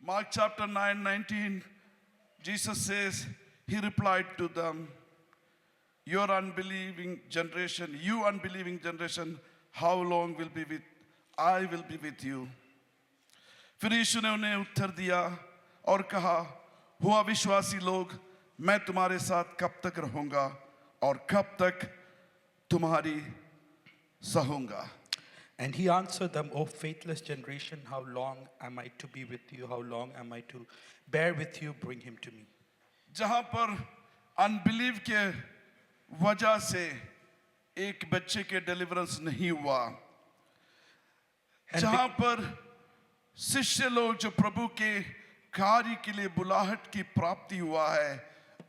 Mark chapter 9:19, Jesus says, he replied to them, you unbelieving generation, how long will be with I will be with you. फिर यीशु ने उन्हें उत्तर दिया और कहा, हुआ विश्वासी लोग, मैं तुम्हारे साथ कब तक रहूंगा और कब तक तुम्हारी सहूंगा. And he answered them, O faithless generation, how long am I to be with you? How long am I to bear with you? Bring him to me. जहां पर अनबिलीव के वजह से एक बच्चे के डिलीवरेंस नहीं हुआ, जहां पर शिष्य लोग जो प्रभु के कार्य के लिए बुलाहट की प्राप्ति हुआ है,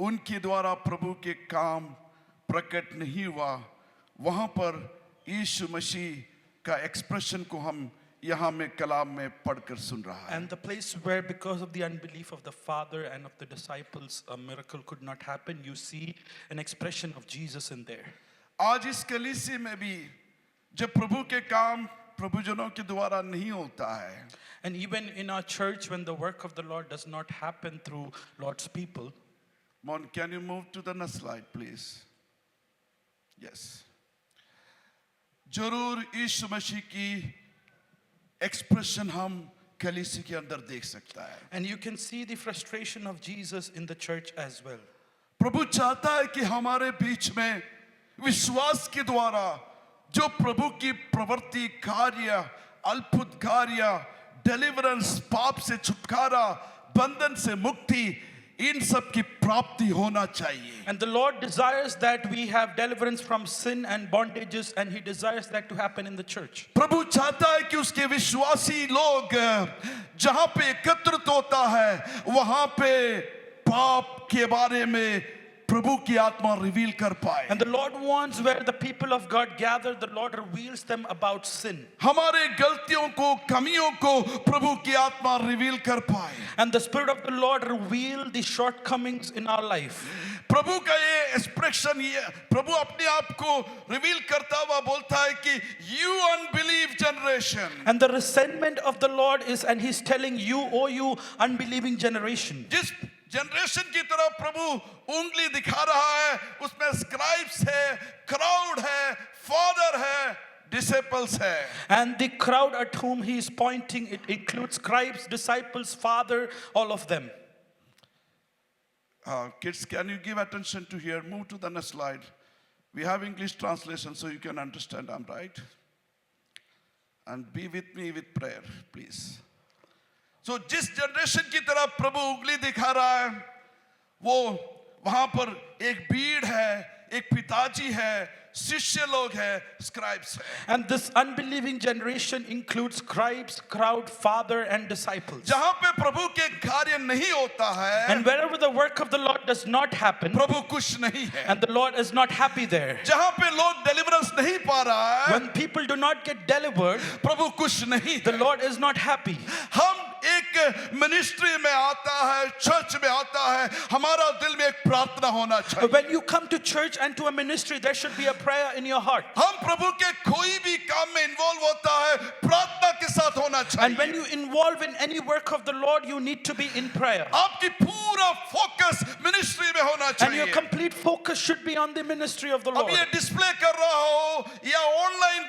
उनके द्वारा प्रभु के काम प्रकट नहीं हुआ, वहां पर यीशु मसीह का एक्सप्रेशन को हम यहाँ में कलाम में पढ़कर सुन रहा है. And the place where because of the unbelief of the father and of the disciples a miracle could not happen, you see an expression of Jesus in there. आज इस कलीसिया में भी जब प्रभु के काम प्रभुजनों के द्वारा नहीं होता है, And even in our church when the work of the Lord does not happen through Lord's people. Mon, can you move to the next slide please? Yes. जरूर यीशु मसीह की एक्सप्रेशन हम कलीसिया के अंदर देख सकता है. And you can see the frustration of Jesus in the church as well. प्रभु चाहता है कि हमारे बीच में विश्वास के द्वारा जो प्रभु की प्रवृत्ति, कार्य, अद्भुत कार्य, डिलीवरेंस, पाप से छुटकारा, बंधन से मुक्ति, इन सब की प्राप्ति होना चाहिए. And the Lord desires that we have deliverance from sin and bondages, and he desires that to happen in the church. प्रभु चाहता है कि उसके विश्वासी लोग जहां पे एकत्रित होता है, वहां पे पाप के बारे में प्रभु की आत्मा रिवील कर पाए. And the Lord wants where the people of God gather, the Lord reveals them about sin. हमारे गलतियों को, कमियों को प्रभु की आत्मा रिवील कर पाए. And the Spirit of the Lord reveal the shortcomings in our life. प्रभु का ये एक्सप्रेशन, ये प्रभु अपने आप को रिवील करता हुआ बोलता है कि you unbelief generation. And the resentment of the Lord is, and he's telling you, oh you unbelieving generation. जिस जनरेशन की तरफ प्रभु उंगली दिखा रहा है, उसमें स्क्राइब्स है, क्राउड है, फादर है, disciples है. And the crowd at whom he is pointing, it includes scribes, disciples, father, all of them. Kids, can you give attention to here? Move to the next slide. We have English translation so you can understand, I'm right. And be with me with prayer, please. So जिस generation की तरफ प्रभु उंगली दिखा रहा है, वो वहां पर एक भीड़ है, एक पिताजी है, शिष्य लोग है, scribes है. And this unbelieving generation includes scribes, crowd, father, and disciples. जहां पे प्रभु के कार्य नहीं होता है, And wherever the work of the Lord does not happen, प्रभु खुश नहीं है. and the Lord is not happy there. जहां पे लोग डिलीवरेंस नहीं पा रहा है, When people do not get delivered, प्रभु खुश नहीं the है. Lord is not happy. हम एक मिनिस्ट्री में आता है, चर्च में आता है, हमारा दिल में एक प्रार्थना होना चाहिए. When you come to church and to a ministry, there should be a prayer in your heart. हम प्रभु के कोई भी काम में इन्वॉल्व होता है, प्रार्थना के साथ होना And when चाहिए. you involve in any work of the Lord, you need to be in prayer. आपकी पूरा फोकस मिनिस्ट्री में होना And your चाहिए. complete focus should be on the ministry of the अब Lord. ये डिस्प्ले कर रहा हो या ऑनलाइन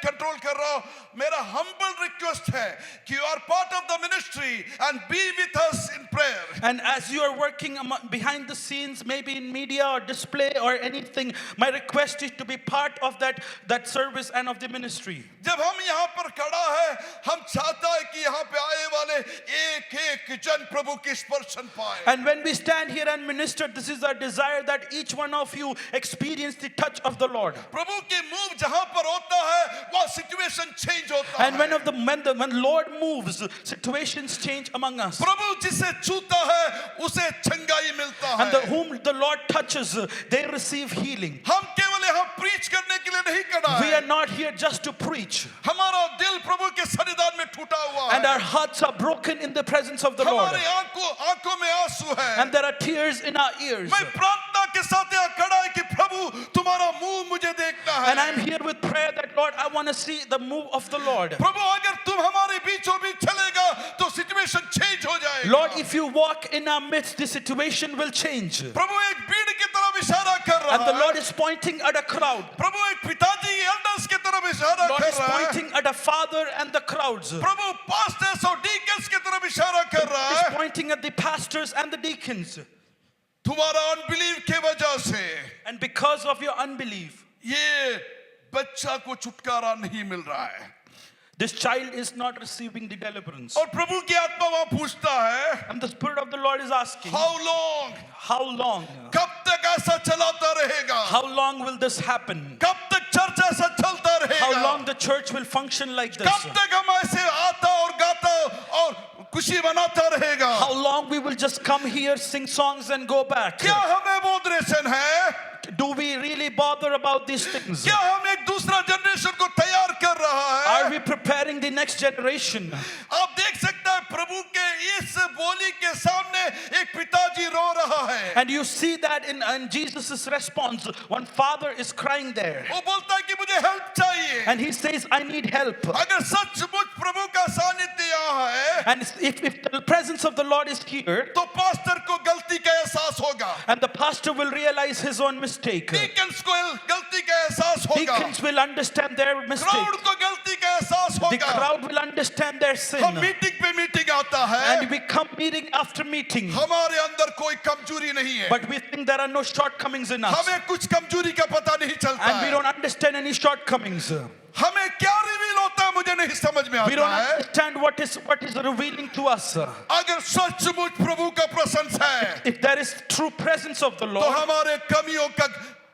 कंट्रोल कर रहा हो, मेरा हम्बल रिक्वेस्ट है कि you are part of the ministry and be with us in prayer. And as you are working behind the scenes, maybe in media or display or anything, my request is to be part of that service and of the ministry. जब हम यहाँ पर खड़ा है, हम चाहता है कि यहाँ पे आए वाले एक जन प्रभु की स्पर्शन पाए. And when we stand here and minister, this is our desire that each one of you experience the touch of the Lord. प्रभु की मूव जहाँ पर होता है, वहाँ सिचुएशन चेंज होता And है. when Lord moves, situations change among us. प्रभु जिसे छूता है, उसे चंगाई मिलता And है. whom the Lord touches, they receive healing. हम केवल यहाँ प्रीच करने के लिए नहीं खड़ा We है. are not here just to preach. हमारा दिल प्रभु के सन्निधान में टूटा हुआ And है. our hearts are broken in the presence of the Lord. हमारी आंखों में आंसू है. And there are tears in our ears. मैं प्रार्थना के साथ यहाँ खड़ा है कि प्रभु तुम्हारा मुंह मुझे देखना है. And I'm here with prayer that Lord, I want to see the move of the Lord. प्रभु अगर तुम हमारे बीचों बीच चलेगा तो सिचुएशन सिचुएशन चेंज हो जाएगा। Lord, if you walk in our midst, the situation will change. प्रभु एक भीड़ की तरफ इशारा कर रहा And the है। Lord is pointing at a crowd. प्रभु एक पिताजी एल्डर्स की तरफ इशारा Lord कर is रहा है। pointing at a father and the crowds. Prabhu pastors और डीकन्स की तरफ इशारा कर रहा Is है। pointing at the pastors and the deacons. तुम्हारा अनबिलीव के वजह से And because of your unbelief, ये बच्चा को छुटकारा नहीं मिल रहा है। this child is not receiving the deliverance. और प्रभु की आत्मा वहां पूछता है, And the Spirit of the Lord is asking, how long, how long? कब तक ऐसा चलाता रहेगा? How long will this happen? कब तक चर्च ऐसा चलता रहेगा? How long the church will function like this? कब तक हम ऐसे आता और गाता और खुशी मनाता रहेगा? How long we will just come here, sing songs and go back? क्या हमें मोटिवेशन है? Do we really bother about these things? क्या हम एक दूसरा जनरेशन को तैयार कर रहा है? Are we preparing the next generation? आप देख सकते हैं प्रभु के इस बोली के सामने एक पिताजी रो रहा है। And you see that in Jesus' response, one father is crying there. वो बोलता है कि मुझे हेल्प चाहिए। And he says, I need help. अगर सचमुच प्रभु का सानिध्य यहाँ है, And if the presence of the Lord is here, तो पास्टर को गलती का एहसास होगा। and the pastor will realize his own mistake. Deacons को गलती का एहसास होगा। Deacons will understand their mistake. Crowd को गलती का एहसास The होगा। crowd will understand their sin. हम मीटिंग पे मीटिंग आता है, And we come meeting after meeting. हमारे अंदर कोई कमजोरी नहीं है। But we think there are no shortcomings in us. हमें कुछ कमजोरी का पता नहीं चलता And we है। don't understand any shortcomings. हमें क्या रिवील होता है मुझे नहीं समझ में We don't आता है। understand what is revealing to us. अगर सचमुच प्रभु का प्रशंस है, If there is true presence of the तो Lord, हमारे कमियों का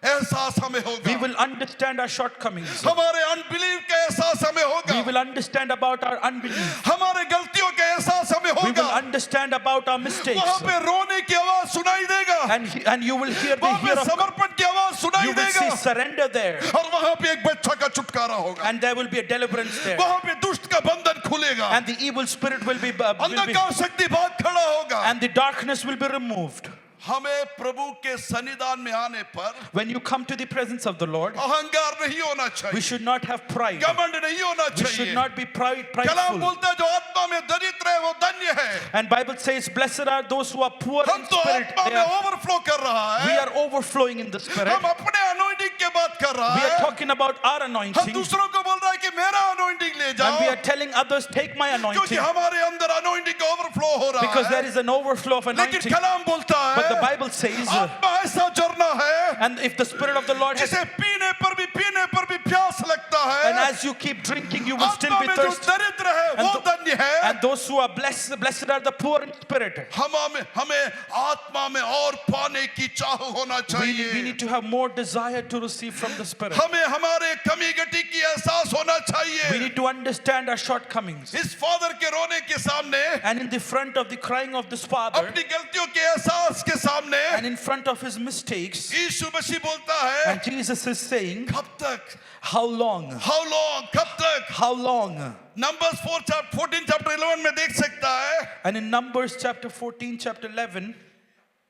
एहसास हमें we होगा। will understand our shortcomings. हमारे अनबिलीव का एहसास हमें We होगा। will understand about our unbelief. हमारे गलतियों का एहसास हमें We will होगा। understand about our mistakes. वहाँ पे रोने की आवाज सुनाई देगा। And you will hear the वहाँ पे hear of, समर्पण की आवाज सुनाई you will see देगा। surrender there. और वहाँ पे एक बच्चा का छुटकारा होगा। And there will be a deliverance there. वहाँ पे दुष्ट का बंधन खुलेगा। And the evil spirit will be अंधकार शक्ति भाग खड़ा होगा। and the darkness will be removed. हमें प्रभु के सन्निधान में आने पर When you come to the presence of the Lord, अहंकार नहीं होना we चाहिए, should not have pride. घमंड नहीं होना We should चाहिए। not be Kalam prideful. बोलता है जो आत्मा में दरिद्र है वो धन्य है। And Bible says, blessed are those who are poor हम in तो spirit. आत्मा में ओवरफ्लो कर रहा We है। are overflowing in the spirit. हम अपने अनॉइंटिंग के बात कर रहा We are है। talking about our हम anointing. दूसरों को बोल रहा है कि मेरा अनॉइंटिंग ले And we जाओ, are telling others, take my क्योंकि anointing. हमारे अंदर अनॉइंटिंग का ओवरफ्लो हो रहा Because there है। is an overflow of लेकिन anointing. कलाम बोलता But the है Bible says, आत्मा ऐसा झरना है and if the Spirit of the Lord has, जिसे पीने पर भी प्यास लगता and है। as you keep drinking, you will still आत्मा be में जो thirsty. दरिद्र है And वो धन्य है। And those who are blessed are the poor in spirit. हमें आत्मा में और पाने की चाह होना We चाहिए। need to have more desire to receive from the Spirit. हमें हमारे कमी गटी की एहसास होना We चाहिए। need to understand our shortcomings. इस फादर के रोने के सामने, And in the front of the crying of this father, अपनी गलतियों के एहसास के सामने and in front of his mistakes, यीशु मसीह बोलता है, and Jesus is saying, कब तक? how long? How long? कब तक? How long? Numbers 14 chapter 11 में देख सकता है। And in Numbers chapter 14, chapter 11,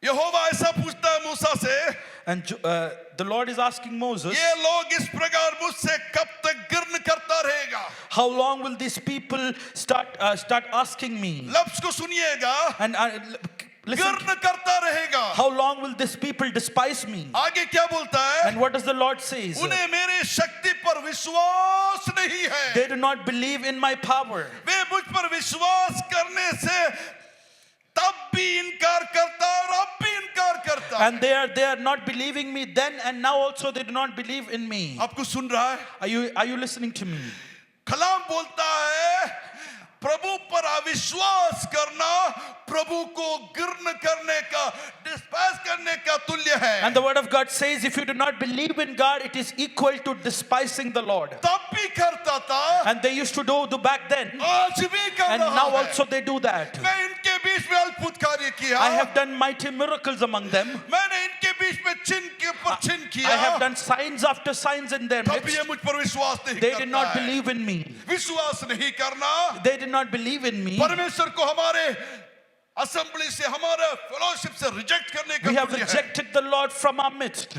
यहोवा ऐसा पूछता है मूसा से, and the Lord is asking Moses, ये लोग इस प्रकार मुझसे कब तक गिर्न करता रहेगा? how long will these people start asking me? लफ्ज को सुनिएगा, And listen, गिर्न करता रहेगा। how long will these people despise me? आगे क्या बोलता है? And what does the Lord say? उन्हें मेरी शक्ति पर विश्वास नहीं है। They do not believe in my power. वे मुझ पर विश्वास करने से तब भी इनकार करता है और अब भी इनकार करता है। And they are not believing me then, and now also they do not believe in me. आपको सुन रहा है? Are you listening to me? कलाम बोलता है प्रभु पर अविश्वास करना प्रभु को गिर्न करने का, डिस्पाइज करने का तुल्य है। And the word of God says, if you do not believe in God, it is equal to despising the Lord. तब भी करता था, And they used to do back then, आज भी कर and रहा now है। also they do that. मैं इनके बीच में अद्भुत कार्य किया। I have done mighty miracles among them. मैंने इनके बीच में चिन्ह के ऊपर चिन्ह किया। I have done signs after signs in their तब भी midst. ये मुझ पर विश्वास नहीं They करता did not है। believe in me. विश्वास नहीं करना They did not believe in me. परमेश्वर को हमारे असेंबली से, हमारे फेलोशिप से रिजेक्ट करने का We have तुल्य है। rejected the Lord from our midst.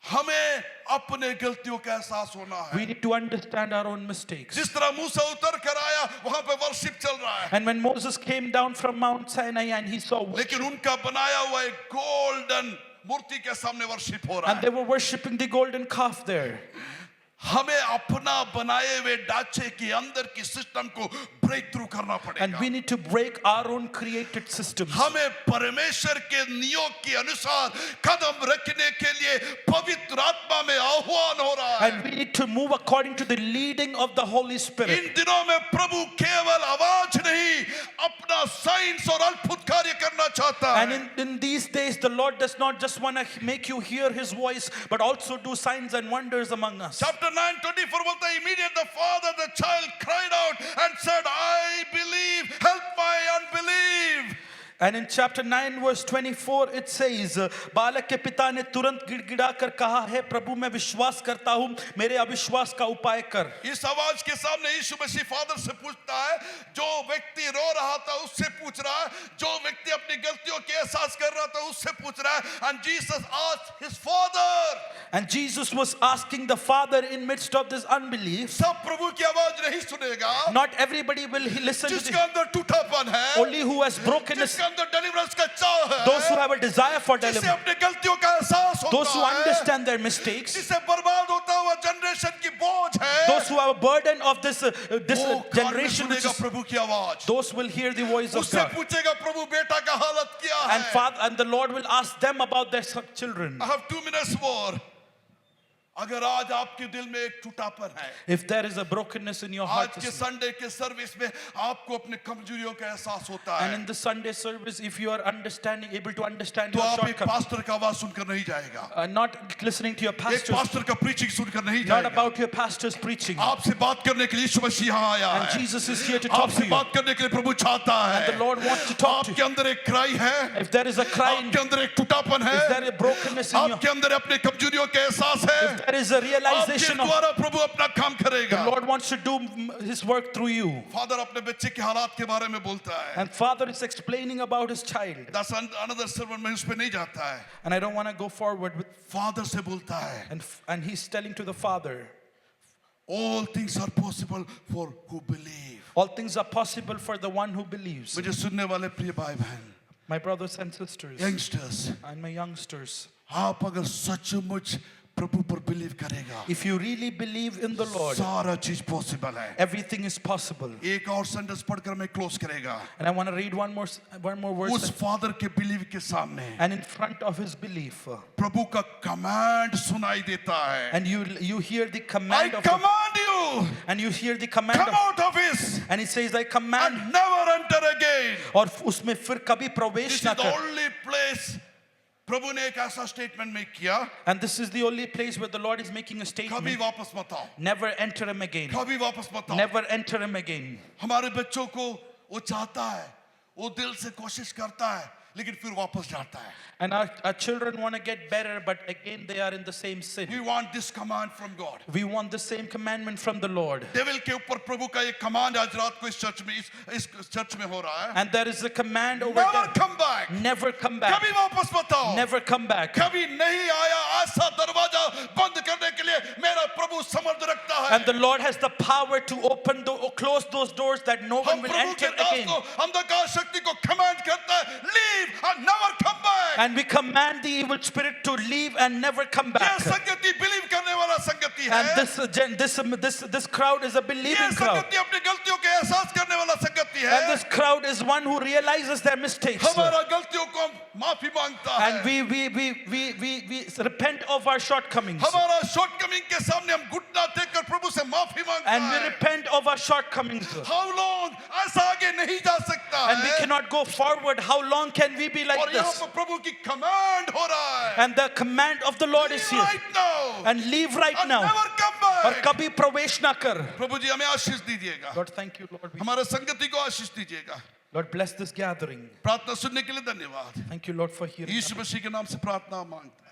हमें अपने गलतियों का एहसास होना है। We need to understand our own mistakes. जिस तरह मूसा उतर कर आया वहां पे वर्शिप चल रहा है, And when Moses came down from Mount Sinai and he saw, लेकिन उनका बनाया हुआ एक गोल्डन मूर्ति के सामने वर्शिप हो रहा and है। they were worshipping the golden calf there. हमें अपना बनाए हुए ढांचे के अंदर की सिस्टम को ब्रेक थ्रू करना And पड़ेगा। we need to break our own created systems. हमें परमेश्वर के नियोग के अनुसार कदम रखने के लिए पवित्र आत्मा में आह्वान हो रहा है। And we need to move according to the leading of the Holy Spirit. इन दिनों में प्रभु केवल आवाज नहीं, अपना साइंस और अद्भुत कार्य करना चाहता And है। in these days, the Lord does not just want to make you hear His voice, but also do signs and wonders among us. Chapter 9:24 बोलता है, immediately the father, the child cried out and said, I believe, help my unbelief. And in chapter 9 verse 24 it says, बालक के पिता ने तुरंत गिड़गिड़ा कर कहा, है प्रभु मैं विश्वास करता हूँ, मेरे अविश्वास का उपाय कर। इस आवाज के सामने यीशु मसीह फादर से पूछता है, जो व्यक्ति रो रहा था उससे पूछ रहा है, जो व्यक्ति अपनी गलतियों के एहसास कर रहा था उससे पूछ रहा है। And Jesus asked his father. And Jesus was asking the Father in midst of this unbelief. सब प्रभु की आवाज नहीं सुनेगा। Not everybody will listen to जिसके the, अंदर टूटापन है, only who has brokenness, जिसके अंदर deliverance का चाह है, those who have a desire for जिसे deliverance, अपने गलतियों का एहसास होता those who है, understand their mistakes, जिसे बर्बाद होता हुआ जनरेशन की बोझ है, those who have a burden of this वो कान में generation, which सुनेगा is, प्रभु की आवाज। those will hear the voice of उससे God. पूछेगा प्रभु बेटा का हालत क्या है। And Father, and the Lord will ask them about their children. I have 2 minutes more. अगर आज आपके दिल में एक टूटापन है, If there is a brokenness in your heart, आज के संडे के सर्विस में आपको अपने कमजोरियों का एहसास होता and है, in the Sunday service, if you are able to understand तो your आप एक shortcomings, पास्टर का आवाज सुनकर नहीं जाएगा, not listening to your एक pastors, पास्टर का प्रीचिंग सुनकर नहीं not जाएगा। about your pastors preaching. आपसे बात करने के लिए यीशु मसीह यहाँ आया And है। Jesus is here to talk to आपसे you. बात करने के लिए प्रभु चाहता है। And the Lord wants to talk to आपके you. अंदर एक क्राई है, If there is a cry, आपके अंदर एक टूटापन है, if there is brokenness in you, आपके अंदर अपने कमजोरियों का एहसास है, if there is a आपके realization of द्वारा प्रभु अपना काम करेगा। the Lord wants to do His work through you. Father अपने बच्चे के हालात के बारे में बोलता है। And Father is explaining about His child. That's another sermon, मैं उस पे नहीं जाता है। And I don't want to go forward with, father से बोलता है, and He's telling to the Father, all things are possible for who believe. all things are possible for the one who believes. मुझे सुनने वाले प्रिय भाई बहन, My brothers and sisters, youngsters, and my youngsters, आप अगर सचमुच प्रभु पर बिलीव करेगा, if you really believe in the Lord, सारा चीज पॉसिबल है। everything is possible. एक और सेंटेंस पढ़कर मैं क्लोज करेगा। And I want to read one more verse. उस फादर के बिलीव के सामने And in front of his belief, प्रभु का कमांड सुनाई देता है। and you hear the I command of, command you, and you hear the command come of, out of his and he says, I command, and never enter again. और उसमें फिर कभी This प्रवेश is ना the कर. only place प्रभु ने एक ऐसा स्टेटमेंट में किया, And this is the only place where the Lord is making a कभी statement. वापस मत आओ, Never enter him again. कभी वापस मत आओ। Never enter him again. हमारे बच्चों को वो चाहता है, वो दिल से कोशिश करता है, लेकिन फिर वापस जाता है। And our children want to get better, but again they are in the same sin. We want this command from God. We want the same commandment from the Lord. Devil के ऊपर प्रभु का एक कमांड आज रात को इस church में इस चर्च में हो रहा है। And there is a command over Never there. come back. Never come back. कभी वापस मत आओ। Never come back. कभी नहीं आया ऐसा दरवाजा बंद करने के लिए मेरा प्रभु समर्थ रखता है। And the Lord has the power to open or close those doors that no one हम will प्रभु enter के दास again. को अंधकार शक्ति को कमांड करता है, leave and never come back। And we command the evil spirit to leave and never come ये back. संगति बिलीव करने वाला संगति है। And this crowd is a ये believing crowd. संगति अपनी गलतियों के एहसास करने वाला संगति है। And this crowd is one who realizes their mistakes. हमारा गलतियों को हम माफी मांगता है। And we repent of our shortcomings. हमारा शॉर्टकमिंग के सामने हम घुटना टेककर प्रभु से माफी मांगता And we है। repent of our shortcomings. How long ऐसा आगे नहीं जा सकता And we है। cannot go forward. How long can we be like और यहाँ this? पर प्रभु की कमांड हो रहा है। And the command of the Lord is here. Right now. And leave right And now. never come back. और कभी प्रवेश ना कर. प्रभु जी हमें आशीष दीजिएगा। Lord, thank you, Lord. हमारे संगति को आशीष दीजिएगा। Lord, bless this gathering. प्रार्थना सुनने के लिए धन्यवाद। Thank you, Lord, for hearing. यीशु मसीह के नाम से प्रार्थना मांगते हैं।